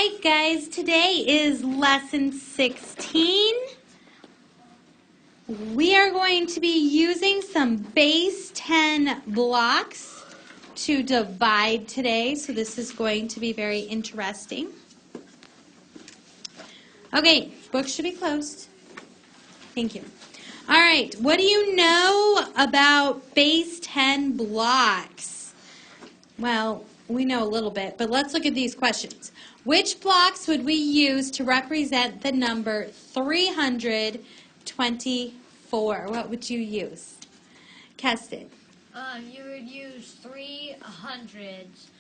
right, guys, today is lesson 16. We are going to be using some base 10 blocks to divide today, so this is going to be very interesting. Okay, books should be closed. Thank you. All right, what do you know about base 10 blocks? Well, we know a little bit, but let's look at these questions. Which blocks would we use to represent the number 324? What would you use? Keston. You would use 3 hundreds,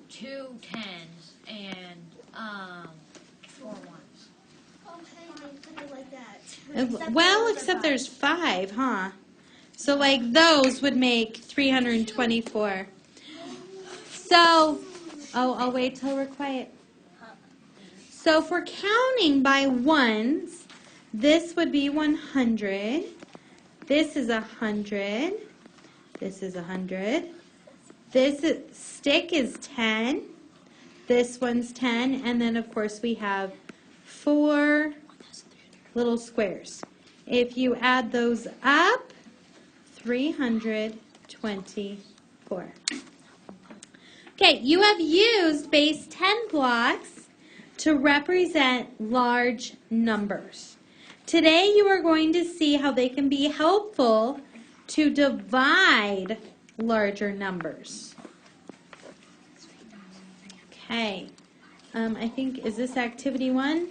2 tens, and 4 ones. Okay, I like that. Well, except there's 5, huh? So like those would make 324. So, I'll wait till we're quiet. So if we're counting by ones, this would be 100. This is 100. This is 100. Stick is 10. This one's 10. And then, of course, we have 4 little squares. If you add those up, 324. Okay, you have used base 10 blocks to represent large numbers. Today you are going to see how they can be helpful to divide larger numbers. Okay, I think, is this activity 1?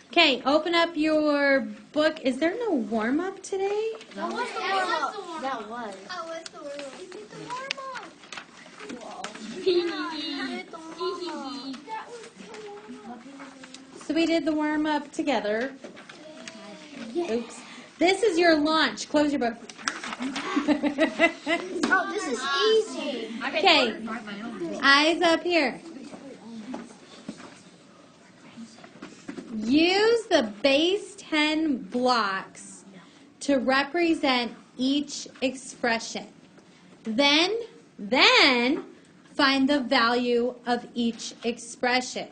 Okay, open up your book. Is there no warm-up today? That was the warm-up. That was. Oh, what's the warm-up? We did the warm-up. So we did the warm-up together. Oops. This is your launch. Close your book. Oh, this is easy. Okay, eyes up here. Use the base 10 blocks to represent each expression. Then find the value of each expression.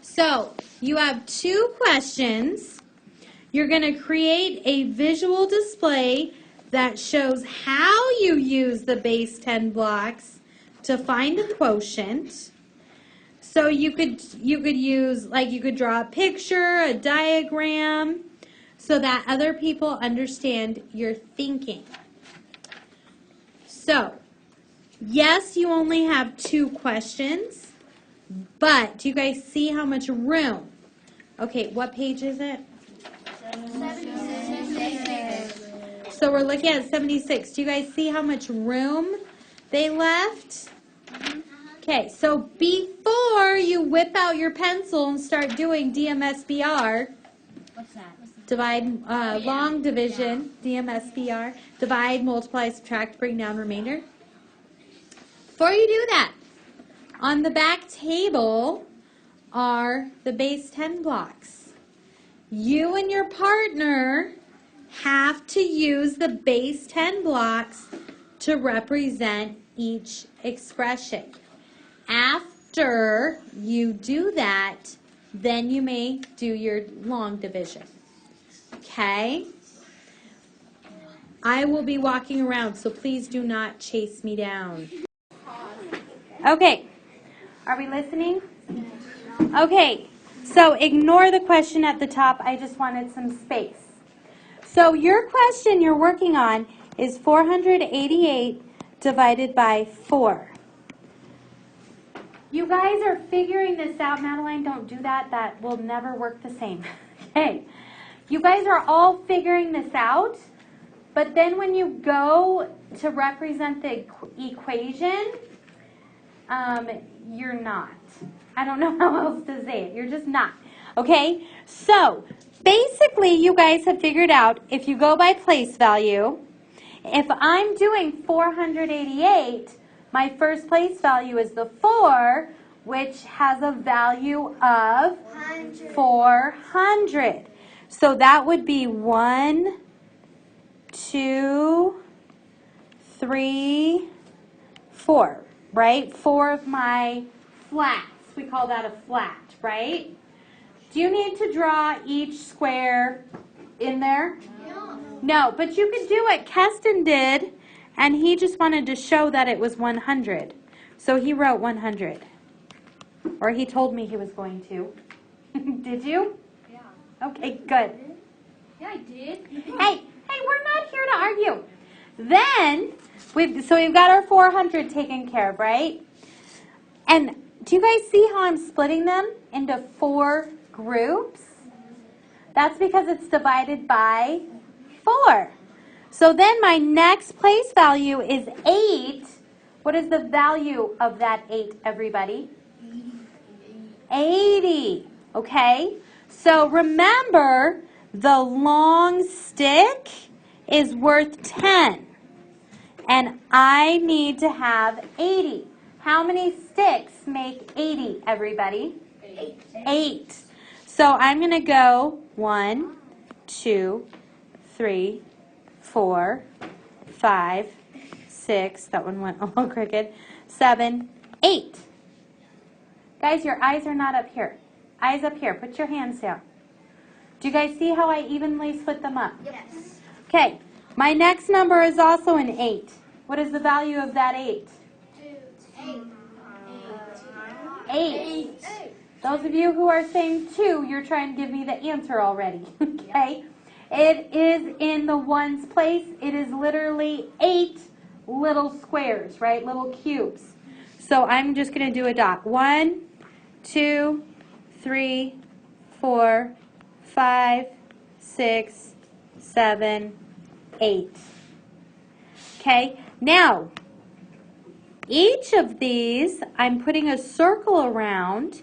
So, you have 2 questions. You're going to create a visual display that shows how you use the base 10 blocks to find a quotient. So you could use, like, you could draw a picture, a diagram, so that other people understand your thinking. So, yes, you only have 2 questions, but do you guys see how much room? Okay, what page is it? 76. So we're looking at 76. Do you guys see how much room they left? Okay, so before you whip out your pencil and start doing DMSBR, What's that? divide, long division, DMSBR, divide, multiply, subtract, bring down, remainder. Before you do that, on the back table are the base 10 blocks. You and your partner have to use the base 10 blocks to represent each expression. After you do that, then you may do your long division. Okay? I will be walking around, so please do not chase me down. Okay. Are we listening? Okay. So ignore the question at the top. I just wanted some space. So your question you're working on is 488 divided by 4. You guys are figuring this out. Madeline, don't do that. That will never work the same. Okay. You guys are all figuring this out, but then when you go to represent the equation, you're not. I don't know how else to say it. You're just not. Okay? So, basically, you guys have figured out, if you go by place value, if I'm doing 488, my first place value is the 4, which has a value of 400. So that would be 1, 2, 3, 4, right? 4 of my flats. we call that a flat, right? Do you need to draw each square in there? No, but you could do what Keston did, and he just wanted to show that it was 100. So he wrote 100. Or he told me he was going to. Did you? Yeah. Okay, good. Yeah, I did. Hey, we're not here to argue. Then, we've got our 400 taken care of, right? And do you guys see how I'm splitting them into 4 groups? That's because it's divided by 4. So then my next place value is 8. What is the value of that 8, everybody? 80. Okay? So remember, the long stick is worth 10. And I need to have 80. How many sticks make 80, everybody? 8. So I'm going to go 1, 2, 3, 4, 5, 6. That one went a little crooked. 7, 8. Guys, your eyes are not up here. Eyes up here. Put your hands down. Do you guys see how I evenly split them up? Yes. Okay. My next number is also an 8. What is the value of that 8? 8. Those of you who are saying 2, you're trying to give me the answer already. Okay? It is in the ones place. It is literally 8 little squares, right? Little cubes. So I'm just going to do a dot. 1, 2, 3, 4, 5, 6, 7, 8. Okay? Now, each of these, I'm putting a circle around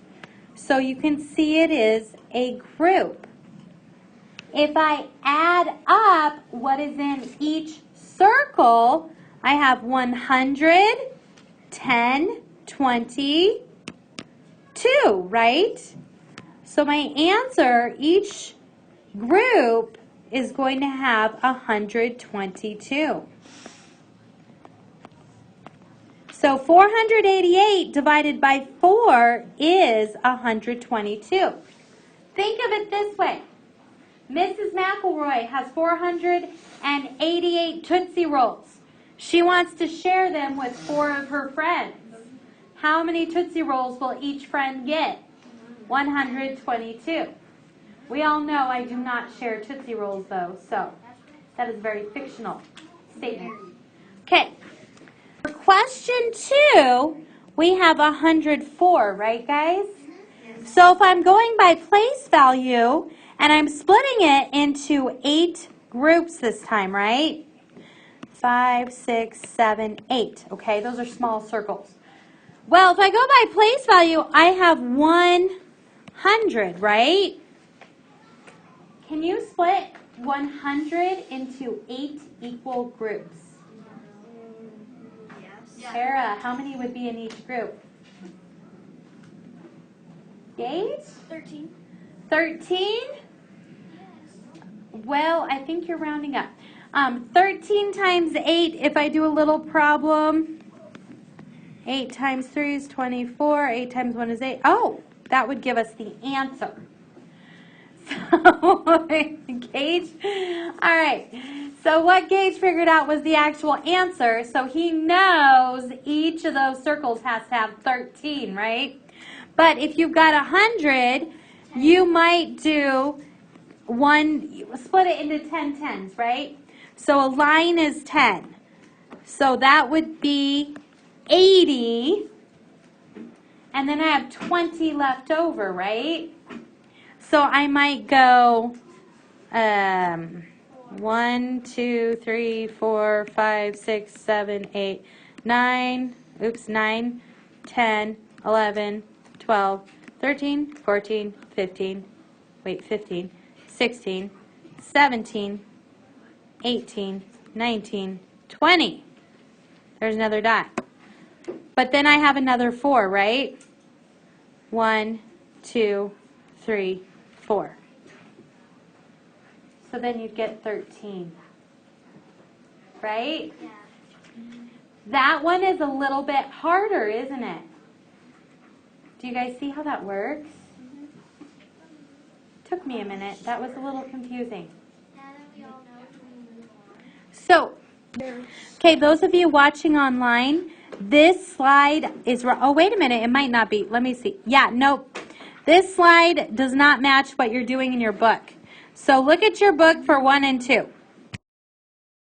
so you can see it is a group. If I add up what is in each circle, I have 100, 10, 20, 2, right? So my answer, each group is going to have 122. So 488 divided by 4 is 122. Think of it this way. Mrs. McElroy has 488 Tootsie Rolls. She wants to share them with 4 of her friends. How many Tootsie Rolls will each friend get? 122. We all know I do not share Tootsie Rolls, though, so that is a very fictional statement. Okay. For question 2, we have 104, right, guys? So if I'm going by place value, and I'm splitting it into 8 groups this time, right? 5, 6, 7, 8. Okay, those are small circles. Well, if I go by place value, I have 100, right? Can you split 100 into 8 equal groups? Yes. Sarah, how many would be in each group? Gage? 13. 13? Well, I think you're rounding up. 13 times 8, if I do a little problem, 8 times 3 is 24, 8 times 1 is 8. Oh, that would give us the answer. So, Gage, all right. So what Gage figured out was the actual answer. So he knows each of those circles has to have 13, right? But if you've got 100, you might do split it into 10 tens, right? So a line is 10. So that would be 80. And then I have 20 left over, right? So I might go 1, 2, 3, 4, 5, 6, 7, 8, 9, 10, 11, 12, 13, 14, 15, 16, 17, 18, 19, 20. There's another dot. But then I have another 4, right? 1, 2, 3, 4. So then you'd get 13. Right? Yeah. That one is a little bit harder, isn't it? Do you guys see how that works? Took me a minute. That was a little confusing. So, okay, those of you watching online, this slide is, oh, wait a minute, it might not be. Let me see. Yeah, nope. This slide does not match what you're doing in your book. So look at your book for 1 and 2.